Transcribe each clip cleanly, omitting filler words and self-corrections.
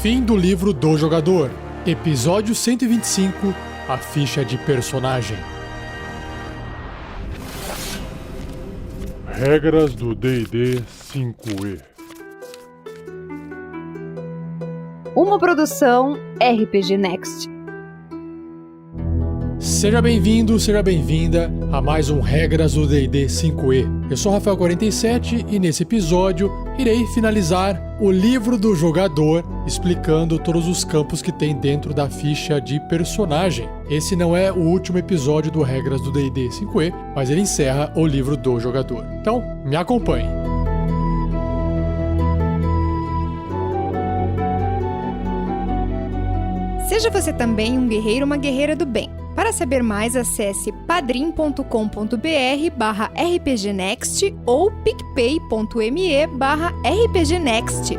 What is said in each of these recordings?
Fim do livro do jogador. Episódio 125, a ficha de personagem. Regras do D&D 5e. Uma produção RPG Next. Seja bem-vindo, seja bem-vinda a mais um Regras do D&D 5e. Eu sou Rafael47 e nesse episódio irei finalizar o livro do jogador, explicando todos os campos que tem dentro da ficha de personagem. Esse não é o último episódio do Regras do D&D 5e, mas ele encerra o livro do jogador. Então, me acompanhe. Seja você também um guerreiro ou uma guerreira do bem. Para saber mais, acesse padrim.com.br/rpgnext ou picpay.me/rpgnext.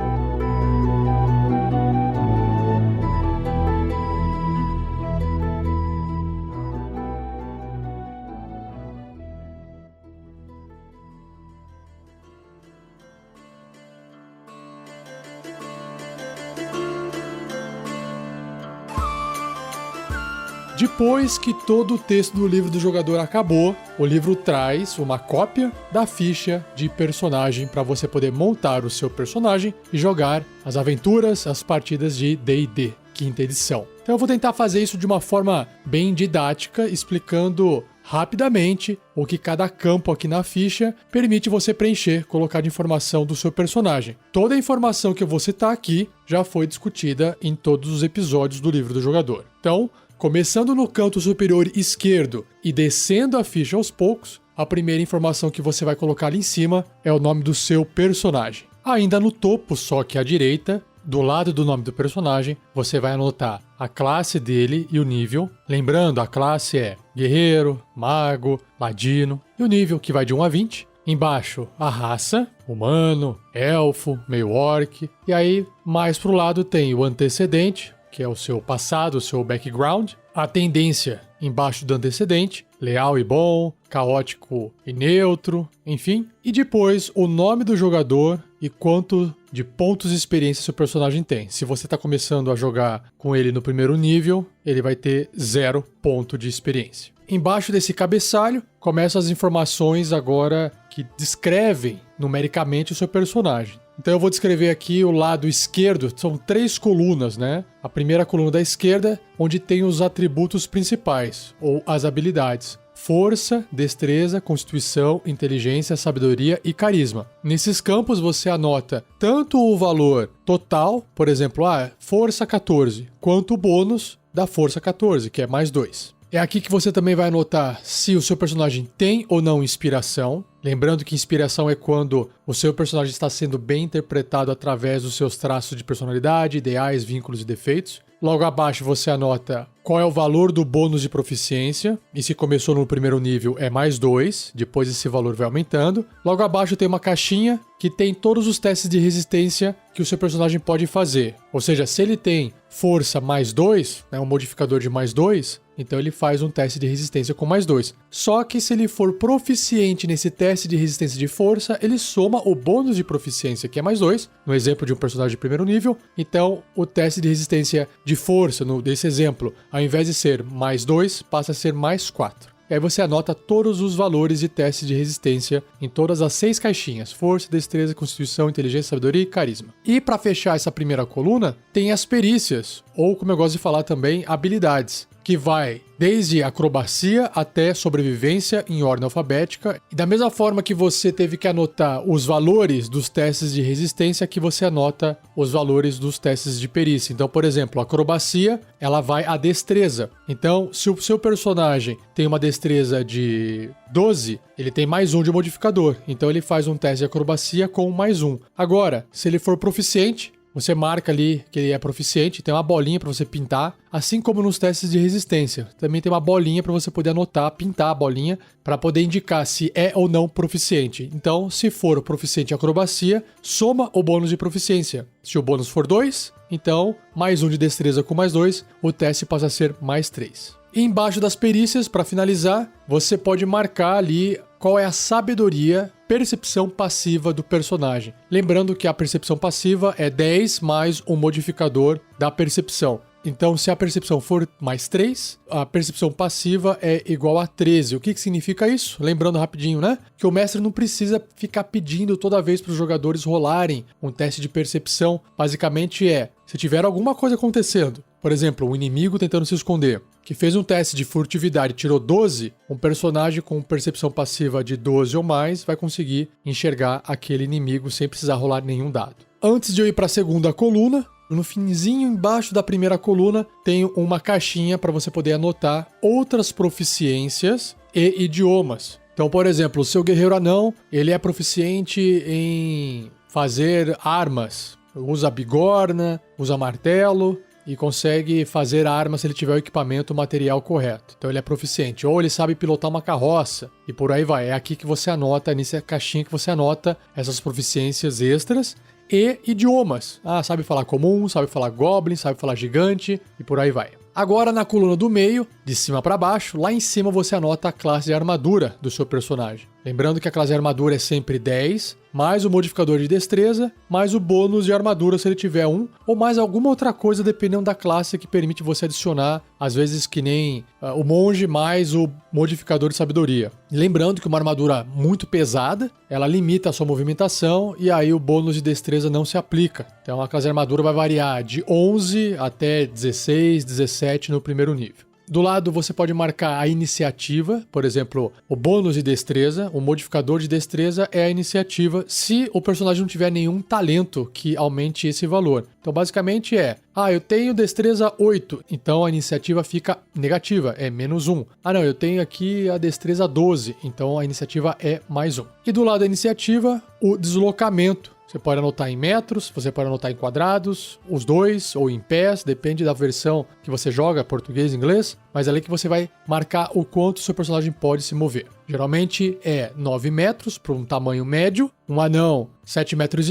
Depois que todo o texto do livro do jogador acabou, o livro traz uma cópia da ficha de personagem para você poder montar o seu personagem e jogar as aventuras, as partidas de D&D, quinta edição. Então eu vou tentar fazer isso de uma forma bem didática, explicando rapidamente o que cada campo aqui na ficha permite você preencher, colocar de informação do seu personagem. Toda a informação que eu vou citar aqui já foi discutida em todos os episódios do livro do jogador. Então, começando no canto superior esquerdo e descendo a ficha aos poucos, a primeira informação que você vai colocar ali em cima é o nome do seu personagem. Ainda no topo, só que à direita, do lado do nome do personagem, você vai anotar a classe dele e o nível. Lembrando, a classe é guerreiro, mago, ladino e o nível que vai de 1 a 20. Embaixo, a raça, humano, elfo, meio orc. E aí, mais pro lado tem o antecedente, que é o seu passado, o seu background, a tendência embaixo do antecedente, leal e bom, caótico e neutro, enfim, e depois o nome do jogador e quanto de pontos de experiência seu personagem tem. Se você está começando a jogar com ele no primeiro nível, ele vai ter 0 ponto de experiência. Embaixo desse cabeçalho, começam as informações agora que descrevem numericamente o seu personagem. Então eu vou descrever aqui o lado esquerdo, são 3 colunas, né? A primeira coluna da esquerda, onde tem os atributos principais, ou as habilidades. Força, destreza, constituição, inteligência, sabedoria e carisma. Nesses campos você anota tanto o valor total, por exemplo, força 14, quanto o bônus da força 14, que é mais 2. É aqui que você também vai anotar se o seu personagem tem ou não inspiração. Lembrando que inspiração é quando o seu personagem está sendo bem interpretado através dos seus traços de personalidade, ideais, vínculos e defeitos. Logo abaixo você anota qual é o valor do bônus de proficiência, e se começou no primeiro nível é mais 2, depois esse valor vai aumentando. Logo abaixo tem uma caixinha que tem todos os testes de resistência que o seu personagem pode fazer. Ou seja, se ele tem força mais 2, um modificador de mais 2, então ele faz um teste de resistência com mais 2. Só que se ele for proficiente nesse teste de resistência de força, ele soma o bônus de proficiência, que é mais 2, no exemplo de um personagem de primeiro nível. Então, o teste de resistência de força, desse exemplo, ao invés de ser mais 2, passa a ser mais 4. E aí você anota todos os valores de teste de resistência em todas as 6 caixinhas: força, destreza, constituição, inteligência, sabedoria e carisma. E para fechar essa primeira coluna, tem as perícias, ou como eu gosto de falar também, habilidades, que vai desde acrobacia até sobrevivência em ordem alfabética. E da mesma forma que você teve que anotar os valores dos testes de resistência, que você anota os valores dos testes de perícia. Então, por exemplo, a acrobacia, ela vai à destreza. Então, se o seu personagem tem uma destreza de 12, ele tem mais 1 de modificador. Então, ele faz um teste de acrobacia com mais 1. Agora, se ele for proficiente, você marca ali que ele é proficiente, tem uma bolinha para você pintar, assim como nos testes de resistência. Também tem uma bolinha para você poder anotar, pintar a bolinha, para poder indicar se é ou não proficiente. Então, se for proficiente em acrobacia, soma o bônus de proficiência. Se o bônus for 2, então mais 1 de destreza com mais 2, o teste passa a ser mais 3. E embaixo das perícias, para finalizar, você pode marcar ali qual é a sabedoria, percepção passiva do personagem. Lembrando que a percepção passiva é 10 mais um modificador da percepção. Então, se a percepção for mais 3, a percepção passiva é igual a 13. O que significa isso? Lembrando rapidinho, né? Que o mestre não precisa ficar pedindo toda vez para os jogadores rolarem um teste de percepção. Basicamente se tiver alguma coisa acontecendo, por exemplo, um inimigo tentando se esconder, que fez um teste de furtividade e tirou 12, um personagem com percepção passiva de 12 ou mais vai conseguir enxergar aquele inimigo sem precisar rolar nenhum dado. Antes de eu ir para a segunda coluna, no finzinho embaixo da primeira coluna tem uma caixinha para você poder anotar outras proficiências e idiomas. Então, por exemplo, o seu guerreiro anão, ele é proficiente em fazer armas. Usa bigorna, usa martelo e consegue fazer armas se ele tiver o equipamento, o material correto. Então ele é proficiente. Ou ele sabe pilotar uma carroça e por aí vai. É aqui que você anota, nessa caixinha que você anota essas proficiências extras. E idiomas. Sabe falar comum, sabe falar goblin, sabe falar gigante e por aí vai. Agora na coluna do meio, de cima para baixo, lá em cima você anota a classe de armadura do seu personagem. Lembrando que a classe de armadura é sempre 10, mais o modificador de destreza, mais o bônus de armadura se ele tiver 1, ou mais alguma outra coisa dependendo da classe que permite você adicionar, às vezes que nem o monge mais o modificador de sabedoria. Lembrando que uma armadura muito pesada, ela limita a sua movimentação e aí o bônus de destreza não se aplica. Então a classe de armadura vai variar de 11 até 16, 17 no primeiro nível. Do lado você pode marcar a iniciativa, por exemplo, o bônus de destreza, o modificador de destreza é a iniciativa se o personagem não tiver nenhum talento que aumente esse valor. Então basicamente eu tenho destreza 8, então a iniciativa fica negativa, é menos 1. Eu tenho aqui a destreza 12, então a iniciativa é mais 1. E do lado da iniciativa, o deslocamento. Você pode anotar em metros, você pode anotar em quadrados, os dois, ou em pés, depende da versão que você joga, português, inglês, mas é ali que você vai marcar o quanto o seu personagem pode se mover. Geralmente é 9 metros para um tamanho médio, um anão 7,5 metros,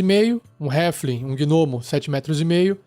um halfling, um gnomo 7,5 metros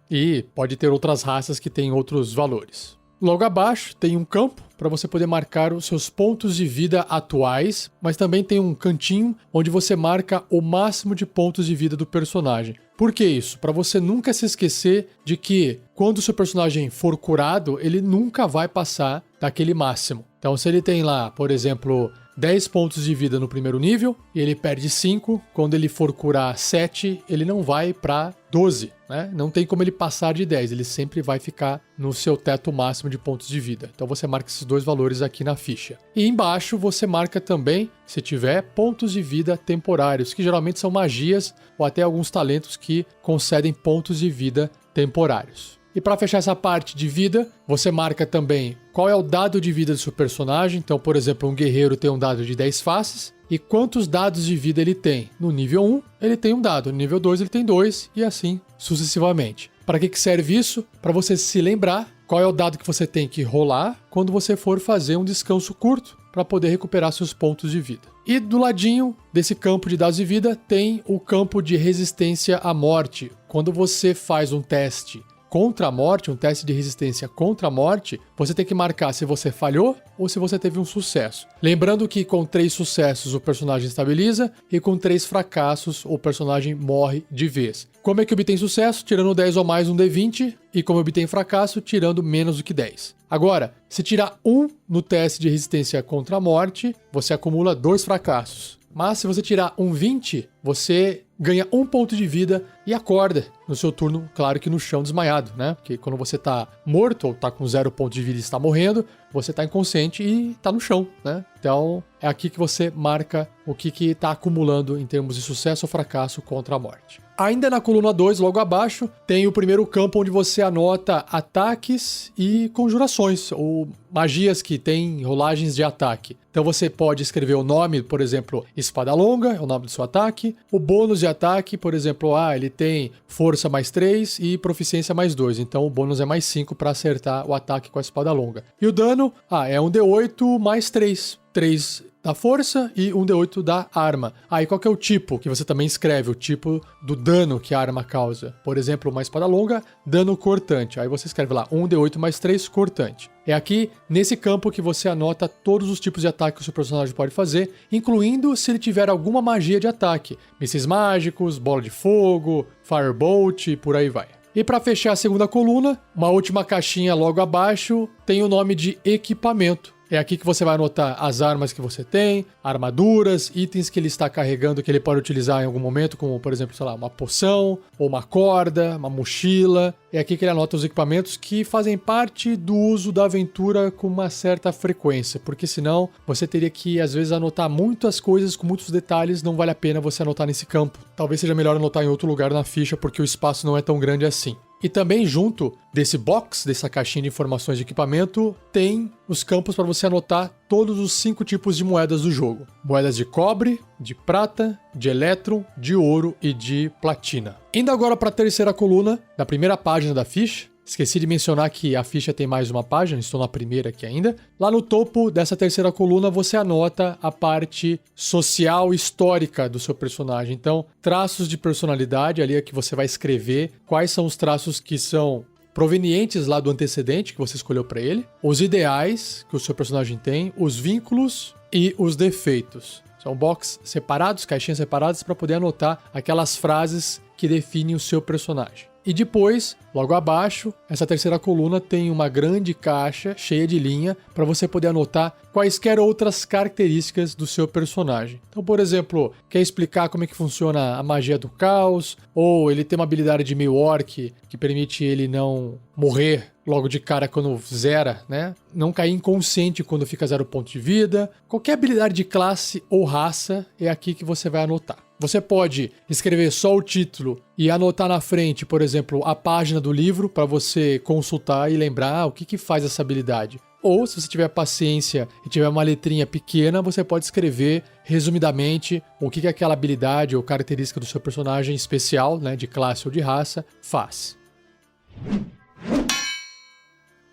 e pode ter outras raças que têm outros valores. Logo abaixo tem um campo para você poder marcar os seus pontos de vida atuais, mas também tem um cantinho onde você marca o máximo de pontos de vida do personagem. Por que isso? Para você nunca se esquecer de que quando o seu personagem for curado, ele nunca vai passar daquele máximo. Então se ele tem lá, por exemplo, 10 pontos de vida no primeiro nível e ele perde 5, quando ele for curar 7, ele não vai para 12, né? Não tem como ele passar de 10, ele sempre vai ficar no seu teto máximo de pontos de vida. Então você marca esses dois valores aqui na ficha. E embaixo você marca também, se tiver, pontos de vida temporários, que geralmente são magias ou até alguns talentos que concedem pontos de vida temporários. E para fechar essa parte de vida, você marca também qual é o dado de vida do seu personagem. Então, por exemplo, um guerreiro tem um dado de 10 faces. E quantos dados de vida ele tem? No nível 1, ele tem um dado. No nível 2, ele tem 2. E assim sucessivamente. Para que serve isso? Para você se lembrar qual é o dado que você tem que rolar quando você for fazer um descanso curto para poder recuperar seus pontos de vida. E do ladinho desse campo de dados de vida tem o campo de resistência à morte. Quando você faz um teste contra a morte, um teste de resistência contra a morte, você tem que marcar se você falhou ou se você teve um sucesso. Lembrando que com 3 sucessos o personagem estabiliza e com 3 fracassos o personagem morre de vez. Como é que obtém sucesso? Tirando 10 ou mais um D20 e como obtém fracasso? Tirando menos do que 10. Agora, se tirar 1 no teste de resistência contra a morte, você acumula 2 fracassos. Mas se você tirar um 20, você ganha 1 ponto de vida e acorda no seu turno, claro que no chão desmaiado, né? Porque quando você tá morto ou tá com 0 ponto de vida e está morrendo, você tá inconsciente e tá no chão, né? Então é aqui que você marca o que tá acumulando em termos de sucesso ou fracasso contra a morte. Ainda na coluna 2, logo abaixo, tem o primeiro campo onde você anota ataques e conjurações, ou magias que têm rolagens de ataque. Então você pode escrever o nome, por exemplo, espada longa, é o nome do seu ataque. O bônus de ataque, por exemplo, ele tem força mais 3 e proficiência mais 2. Então o bônus é mais 5 para acertar o ataque com a espada longa. E o dano, é um D8 mais 3. 3 da força e 1d8 da arma. Aí qual que é o tipo? Que você também escreve, o tipo do dano que a arma causa. Por exemplo, uma espada longa, dano cortante. Aí você escreve lá, 1d8 mais 3, cortante. É aqui, nesse campo, que você anota todos os tipos de ataque que o seu personagem pode fazer, incluindo se ele tiver alguma magia de ataque. Mísseis mágicos, bola de fogo, firebolt e por aí vai. E para fechar a segunda coluna, uma última caixinha logo abaixo, tem o nome de equipamento. É aqui que você vai anotar as armas que você tem, armaduras, itens que ele está carregando que ele pode utilizar em algum momento, como, por exemplo, sei lá, uma poção, ou uma corda, uma mochila. É aqui que ele anota os equipamentos que fazem parte do uso da aventura com uma certa frequência, porque senão você teria que, às vezes, anotar muitas coisas com muitos detalhes, não vale a pena você anotar nesse campo. Talvez seja melhor anotar em outro lugar na ficha, porque o espaço não é tão grande assim. E também junto desse box, dessa caixinha de informações de equipamento, tem os campos para você anotar todos os 5 tipos de moedas do jogo. Moedas de cobre, de prata, de elétron, de ouro e de platina. Indo agora para a terceira coluna da primeira página da ficha. Esqueci de mencionar que a ficha tem mais uma página, estou na primeira aqui ainda. Lá no topo dessa terceira coluna você anota a parte social e histórica do seu personagem. Então, traços de personalidade, ali é que você vai escrever quais são os traços que são provenientes lá do antecedente que você escolheu para ele, os ideais que o seu personagem tem, os vínculos e os defeitos. São boxes separados, caixinhas separadas para poder anotar aquelas frases que definem o seu personagem. E depois, logo abaixo, essa terceira coluna tem uma grande caixa cheia de linha para você poder anotar quaisquer outras características do seu personagem. Então, por exemplo, quer explicar como é que funciona a magia do caos, ou ele tem uma habilidade de meio orc que permite ele não morrer logo de cara quando zera, né? Não cair inconsciente quando fica 0 ponto de vida. Qualquer habilidade de classe ou raça é aqui que você vai anotar. Você pode escrever só o título e anotar na frente, por exemplo, a página do livro para você consultar e lembrar o que faz essa habilidade. Ou, se você tiver paciência e tiver uma letrinha pequena, você pode escrever resumidamente o que aquela habilidade ou característica do seu personagem especial, né, de classe ou de raça, faz.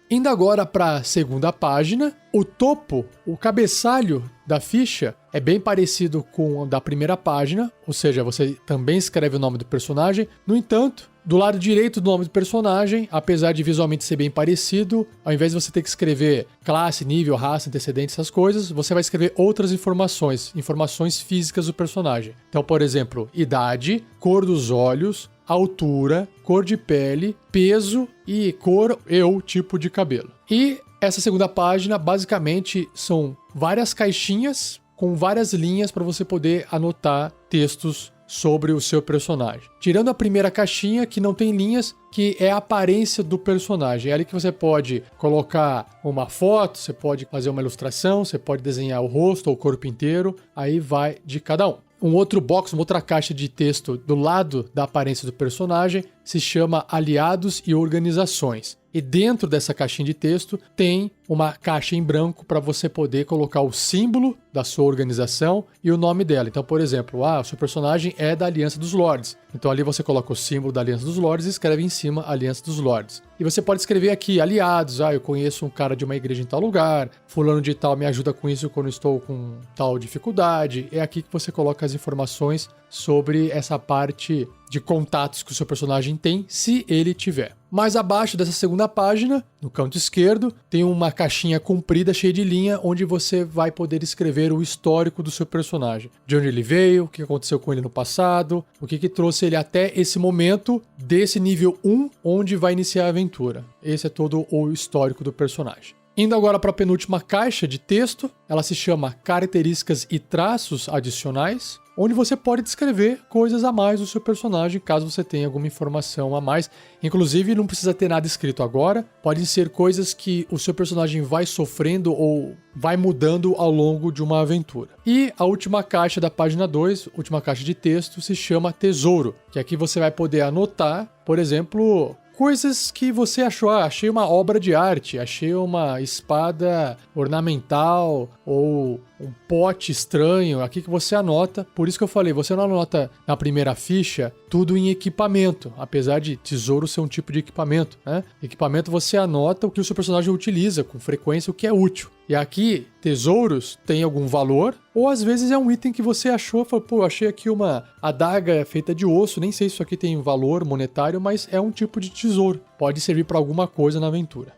Indo agora para a segunda página, o topo, o cabeçalho da ficha é bem parecido com o da primeira página, ou seja, você também escreve o nome do personagem. No entanto, do lado direito do nome do personagem, apesar de visualmente ser bem parecido, ao invés de você ter que escrever classe, nível, raça, antecedentes, essas coisas, você vai escrever outras informações físicas do personagem. Então, por exemplo, idade, cor dos olhos, altura, cor de pele, peso e cor ou tipo de cabelo. E essa segunda página, basicamente, são várias caixinhas com várias linhas para você poder anotar textos sobre o seu personagem. Tirando a primeira caixinha, que não tem linhas, que é a aparência do personagem. É ali que você pode colocar uma foto, você pode fazer uma ilustração, você pode desenhar o rosto ou o corpo inteiro, aí vai de cada um. Um outro box, uma outra caixa de texto do lado da aparência do personagem se chama Aliados e Organizações. E dentro dessa caixinha de texto tem uma caixa em branco para você poder colocar o símbolo da sua organização e o nome dela. Então, por exemplo, o seu personagem é da Aliança dos Lords. Então ali você coloca o símbolo da Aliança dos Lords e escreve em cima Aliança dos Lords. E você pode escrever aqui, aliados, eu conheço um cara de uma igreja em tal lugar, fulano de tal me ajuda com isso quando estou com tal dificuldade. É aqui que você coloca as informações sobre essa parte de contatos que o seu personagem tem, se ele tiver. Mais abaixo dessa segunda página, no canto esquerdo, tem uma caixinha comprida cheia de linha, onde você vai poder escrever o histórico do seu personagem. De onde ele veio, o que aconteceu com ele no passado, o que trouxe ele até esse momento desse nível 1, onde vai iniciar a aventura. Esse é todo o histórico do personagem. Indo agora para a penúltima caixa de texto, ela se chama Características e Traços Adicionais, onde você pode descrever coisas a mais do seu personagem, caso você tenha alguma informação a mais. Inclusive, não precisa ter nada escrito agora, podem ser coisas que o seu personagem vai sofrendo ou vai mudando ao longo de uma aventura. E a última caixa da página 2, última caixa de texto, se chama Tesouro, que aqui você vai poder anotar, por exemplo, coisas que você achou, achei uma obra de arte, achei uma espada ornamental ou um pote estranho aqui que você anota. Por isso que eu falei, você não anota na primeira ficha tudo em equipamento, apesar de tesouro ser um tipo de equipamento, né? Equipamento você anota o que o seu personagem utiliza com frequência, o que é útil. E aqui, tesouros tem algum valor, ou às vezes é um item que você achou, falou, pô, eu achei aqui uma adaga feita de osso, nem sei se isso aqui tem valor monetário, mas é um tipo de tesouro. Pode servir para alguma coisa na aventura.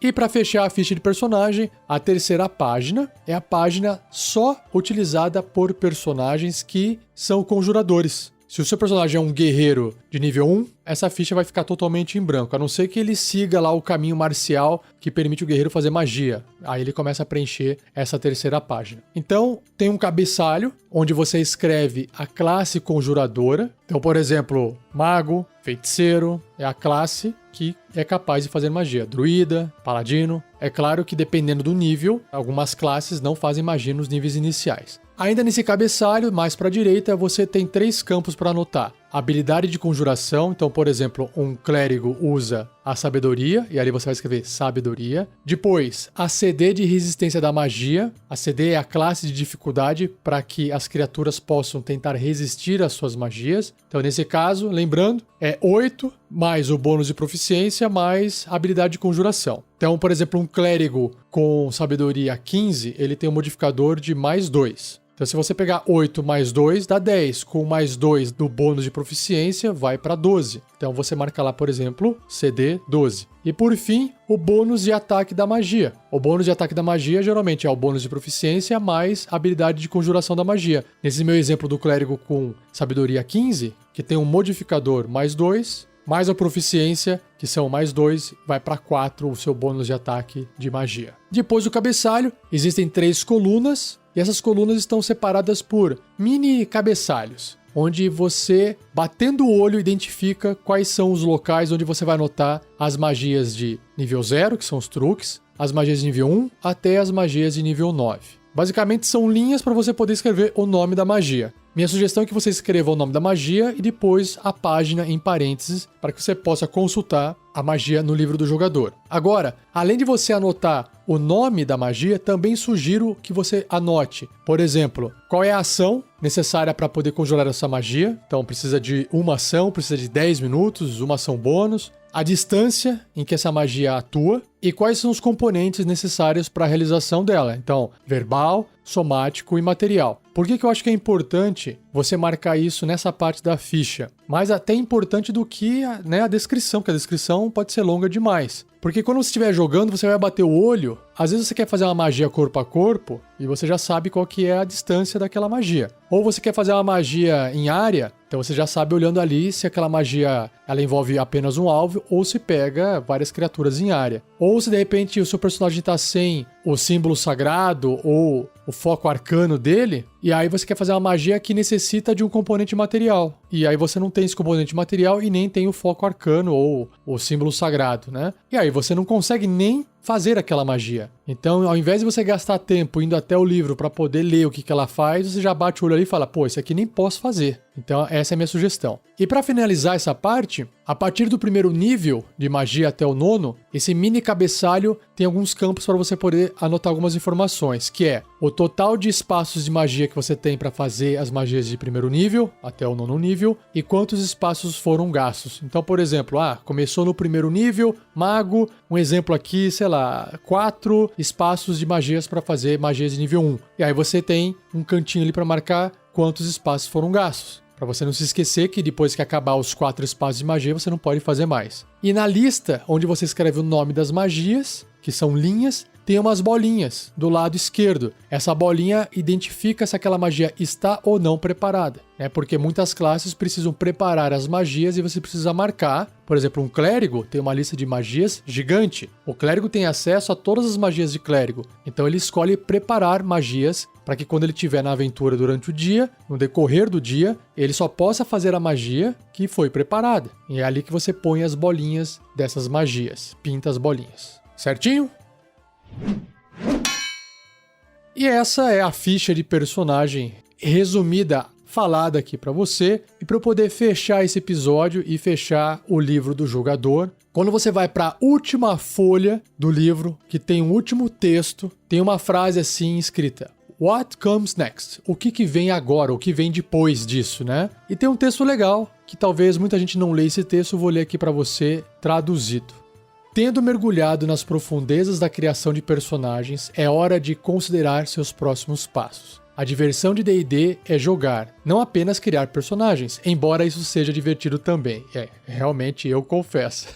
E para fechar a ficha de personagem, a terceira página é a página só utilizada por personagens que são conjuradores. Se o seu personagem é um guerreiro de nível 1, essa ficha vai ficar totalmente em branco, a não ser que ele siga lá o caminho marcial que permite o guerreiro fazer magia. Aí ele começa a preencher essa terceira página. Então, tem um cabeçalho, onde você escreve a classe conjuradora. Então, por exemplo, mago, feiticeiro, é a classe que é capaz de fazer magia. Druida, paladino. É claro que dependendo do nível, algumas classes não fazem magia nos níveis iniciais. Ainda nesse cabeçalho, mais para a direita, você tem 3 campos para anotar. Habilidade de conjuração, então, por exemplo, um clérigo usa a sabedoria, e ali você vai escrever sabedoria. Depois, a CD de resistência da magia. A CD é a classe de dificuldade para que as criaturas possam tentar resistir às suas magias. Então, nesse caso, lembrando, é 8 mais o bônus de proficiência mais a habilidade de conjuração. Então, por exemplo, um clérigo com sabedoria 15, ele tem um modificador de mais 2. Então, se você pegar 8 mais 2, dá 10. Com mais 2 do bônus de proficiência, vai para 12. Então, você marca lá, por exemplo, CD 12. E, por fim, o bônus de ataque da magia. O bônus de ataque da magia, geralmente, é o bônus de proficiência mais a habilidade de conjuração da magia. Nesse meu exemplo do clérigo com sabedoria 15, que tem um modificador mais 2, mais a proficiência, que são mais 2, vai para 4 o seu bônus de ataque de magia. Depois do cabeçalho, existem 3 colunas, e essas colunas estão separadas por mini cabeçalhos, onde você, batendo o olho, identifica quais são os locais onde você vai anotar as magias de nível 0, que são os truques, as magias de nível 1, até as magias de nível 9. Basicamente, são linhas para você poder escrever o nome da magia. Minha sugestão é que você escreva o nome da magia e depois a página em parênteses para que você possa consultar a magia no livro do jogador. Agora, além de você anotar o nome da magia, também sugiro que você anote, por exemplo, qual é a ação necessária para poder conjurar essa magia. Então, precisa de uma ação, precisa de 10 minutos, uma ação bônus, a distância em que essa magia atua e quais são os componentes necessários para a realização dela. Então, verbal, somático e material. Por que eu acho que é importante você marcar isso nessa parte da ficha? Mais até importante do que a descrição, porque a descrição pode ser longa demais. Porque quando você estiver jogando, você vai bater o olho, às vezes você quer fazer uma magia corpo a corpo e você já sabe qual que é a distância daquela magia. Ou você quer fazer uma magia em área, então você já sabe olhando ali se aquela magia ela envolve apenas um alvo ou se pega várias criaturas em área. Ou se de repente o seu personagem está sem o símbolo sagrado ou o foco arcano dele, e aí você quer fazer uma magia que necessita de um componente material. E aí você não tem esse componente material e nem tem o foco arcano ou o símbolo sagrado, né? E aí você não consegue nem fazer aquela magia. Então, ao invés de você gastar tempo indo até o livro para poder ler o que ela faz, você já bate o olho ali e fala, pô, isso aqui nem posso fazer. Então, essa é a minha sugestão. E para finalizar essa parte, a partir do primeiro nível de magia até o 9º, esse mini cabeçalho tem alguns campos para você poder anotar algumas informações, que é o total de espaços de magia que você tem para fazer as magias de primeiro nível até o 9º nível e quantos espaços foram gastos. Então, por exemplo, começou no primeiro nível, mago, um exemplo aqui, sei lá, 4 espaços de magias para fazer magias de nível 1. E aí você tem um cantinho ali para marcar quantos espaços foram gastos. Para você não se esquecer que depois que acabar os 4 espaços de magia, você não pode fazer mais. E na lista, onde você escreve o nome das magias, que são linhas, tem umas bolinhas do lado esquerdo. Essa bolinha identifica se aquela magia está ou não preparada, né? Porque muitas classes precisam preparar as magias e você precisa marcar. Por exemplo, um clérigo tem uma lista de magias gigante. O clérigo tem acesso a todas as magias de clérigo. Então ele escolhe preparar magias para que quando ele estiver na aventura durante o dia, no decorrer do dia, ele só possa fazer a magia que foi preparada. E é ali que você põe as bolinhas dessas magias. Pinta as bolinhas. Certinho? E essa é a ficha de personagem resumida, falada aqui para você e para eu poder fechar esse episódio e fechar o livro do jogador. Quando você vai para a última folha do livro, que tem um último texto, tem uma frase assim escrita: What comes next? O que vem agora? O que vem depois disso, né? E tem um texto legal, que talvez muita gente não leia esse texto, eu vou ler aqui para você traduzido. Tendo mergulhado nas profundezas da criação de personagens, é hora de considerar seus próximos passos. A diversão de D&D é jogar, não apenas criar personagens, embora isso seja divertido também. Realmente eu confesso.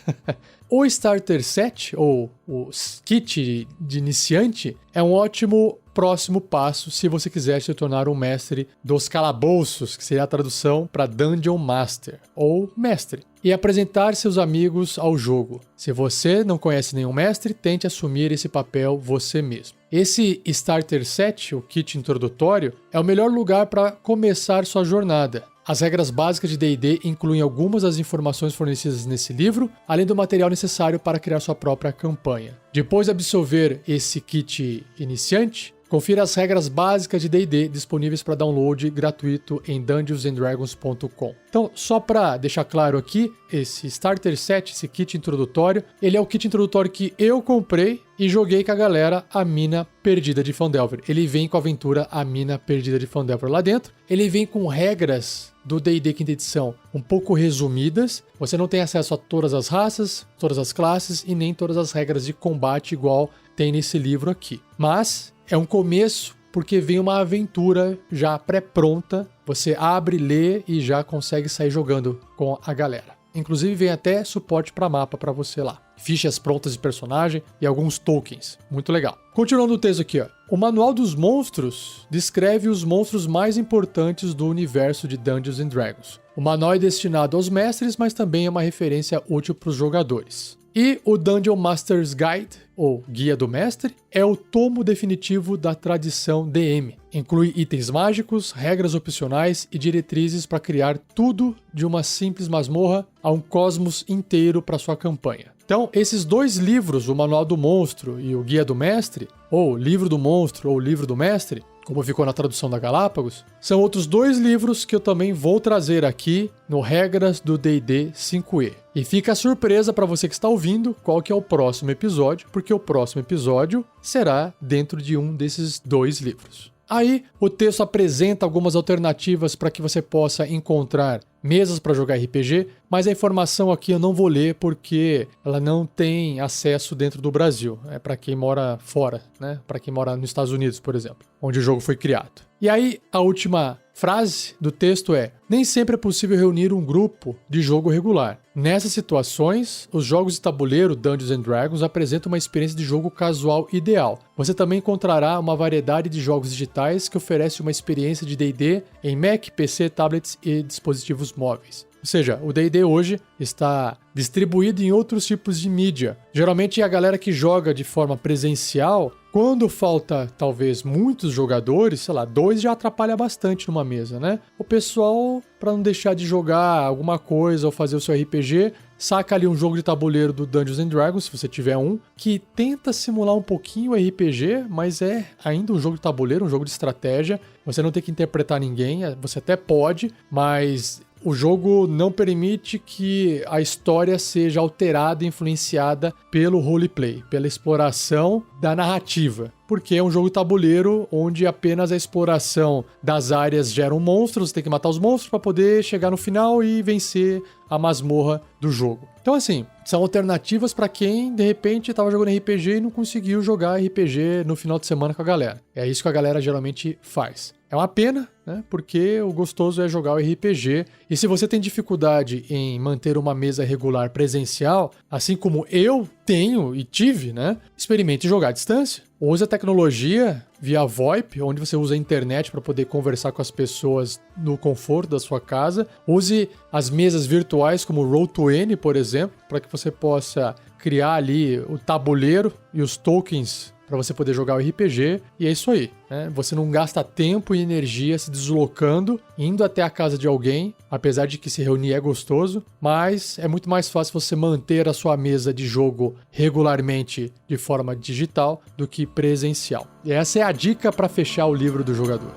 O Starter Set, ou o kit de iniciante, é um ótimo próximo passo se você quiser se tornar um mestre dos calabouços, que seria a tradução para Dungeon Master, ou mestre, e apresentar seus amigos ao jogo. Se você não conhece nenhum mestre, tente assumir esse papel você mesmo. Esse Starter Set, o kit introdutório, é o melhor lugar para começar sua jornada. As regras básicas de D&D incluem algumas das informações fornecidas nesse livro, além do material necessário para criar sua própria campanha. Depois de absorver esse kit iniciante, confira as regras básicas de D&D disponíveis para download gratuito em dungeonsanddragons.com. Então, só para deixar claro aqui, esse Starter Set, esse kit introdutório, ele é o kit introdutório que eu comprei e joguei com a galera A Mina Perdida de Phandelver. Ele vem com a aventura A Mina Perdida de Phandelver lá dentro. Ele vem com regras do D&D quinta edição um pouco resumidas. Você não tem acesso a todas as raças, todas as classes e nem todas as regras de combate igual tem nesse livro aqui. Mas é um começo porque vem uma aventura já pré-pronta. Você abre, lê e já consegue sair jogando com a galera. Inclusive vem até suporte para mapa para você lá. Fichas prontas de personagem e alguns tokens. Muito legal. Continuando o texto aqui, ó. O Manual dos Monstros descreve os monstros mais importantes do universo de Dungeons & Dragons. O manual é destinado aos mestres, mas também é uma referência útil para os jogadores. E o Dungeon Master's Guide, ou Guia do Mestre, é o tomo definitivo da tradição DM. Inclui itens mágicos, regras opcionais e diretrizes para criar tudo de uma simples masmorra a um cosmos inteiro para sua campanha. Então, esses dois livros, o Manual do Monstro e o Guia do Mestre, ou Livro do Monstro ou Livro do Mestre, como ficou na tradução da Galápagos, são outros dois livros que eu também vou trazer aqui no Regras do D&D 5e. E fica a surpresa para você que está ouvindo qual que é o próximo episódio, porque o próximo episódio será dentro de um desses dois livros. Aí, o texto apresenta algumas alternativas para que você possa encontrar mesas para jogar RPG, mas a informação aqui eu não vou ler porque ela não tem acesso dentro do Brasil. É para quem mora fora, né? Para quem mora nos Estados Unidos, por exemplo, onde o jogo foi criado. E aí, a última frase do texto é: nem sempre é possível reunir um grupo de jogo regular. Nessas situações, os jogos de tabuleiro Dungeons & Dragons apresentam uma experiência de jogo casual ideal. Você também encontrará uma variedade de jogos digitais que oferece uma experiência de D&D em Mac, PC, tablets e dispositivos móveis. Ou seja, o D&D hoje está distribuído em outros tipos de mídia. Geralmente a galera que joga de forma presencial, quando falta talvez muitos jogadores, sei lá, 2 já atrapalha bastante numa mesa, né? O pessoal, para não deixar de jogar alguma coisa ou fazer o seu RPG, saca ali um jogo de tabuleiro do Dungeons & Dragons, se você tiver um, que tenta simular um pouquinho o RPG, mas é ainda um jogo de tabuleiro, um jogo de estratégia. Você não tem que interpretar ninguém, você até pode, mas o jogo não permite que a história seja alterada e influenciada pelo roleplay, pela exploração da narrativa. Porque é um jogo de tabuleiro onde apenas a exploração das áreas gera um monstro, você tem que matar os monstros para poder chegar no final e vencer a masmorra do jogo. Então assim, são alternativas para quem de repente estava jogando RPG e não conseguiu jogar RPG no final de semana com a galera. É isso que a galera geralmente faz. É uma pena, né? Porque o gostoso é jogar o RPG. E se você tem dificuldade em manter uma mesa regular presencial, assim como eu tenho e tive, né? Experimente jogar à distância. Use a tecnologia via VoIP, onde você usa a internet para poder conversar com as pessoas no conforto da sua casa. Use as mesas virtuais como o Roll20, por exemplo, para que você possa criar ali o tabuleiro e os tokens para você poder jogar o RPG, e é isso aí, né? Você não gasta tempo e energia se deslocando, indo até a casa de alguém, apesar de que se reunir é gostoso, mas é muito mais fácil você manter a sua mesa de jogo regularmente de forma digital do que presencial. E essa é a dica para fechar o livro do jogador.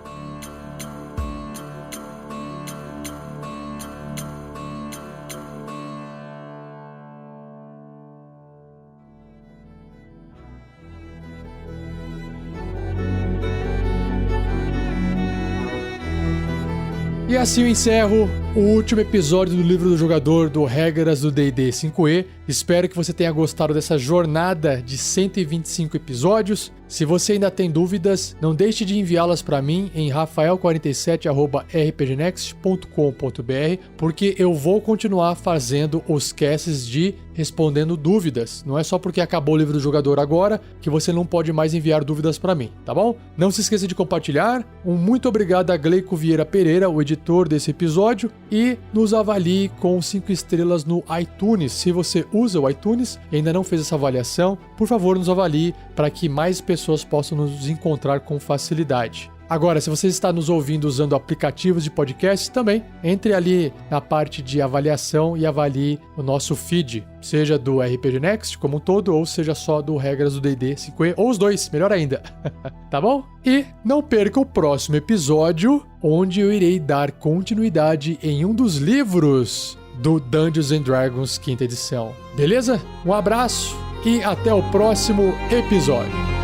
E assim eu encerro o último episódio do Livro do Jogador do Regras do D&D 5e. Espero que você tenha gostado dessa jornada de 125 episódios. Se você ainda tem dúvidas, não deixe de enviá-las para mim em rafael47@rpgnext.com.br, porque eu vou continuar fazendo os casts de respondendo dúvidas. Não é só porque acabou o Livro do Jogador agora que você não pode mais enviar dúvidas para mim, tá bom? Não se esqueça de compartilhar. Um muito obrigado a Gleico Vieira Pereira, o editor desse episódio, e nos avalie com 5 estrelas no iTunes. Se você usa o iTunes e ainda não fez essa avaliação, por favor, nos avalie para que mais pessoas possam nos encontrar com facilidade. Agora, se você está nos ouvindo usando aplicativos de podcast, também entre ali na parte de avaliação e avalie o nosso feed, seja do RPG Next como um todo, ou seja só do Regras do D&D 5e, ou os dois, melhor ainda. Tá bom? E não perca o próximo episódio, onde eu irei dar continuidade em um dos livros do Dungeons & Dragons 5ª edição. Beleza? Um abraço e até o próximo episódio.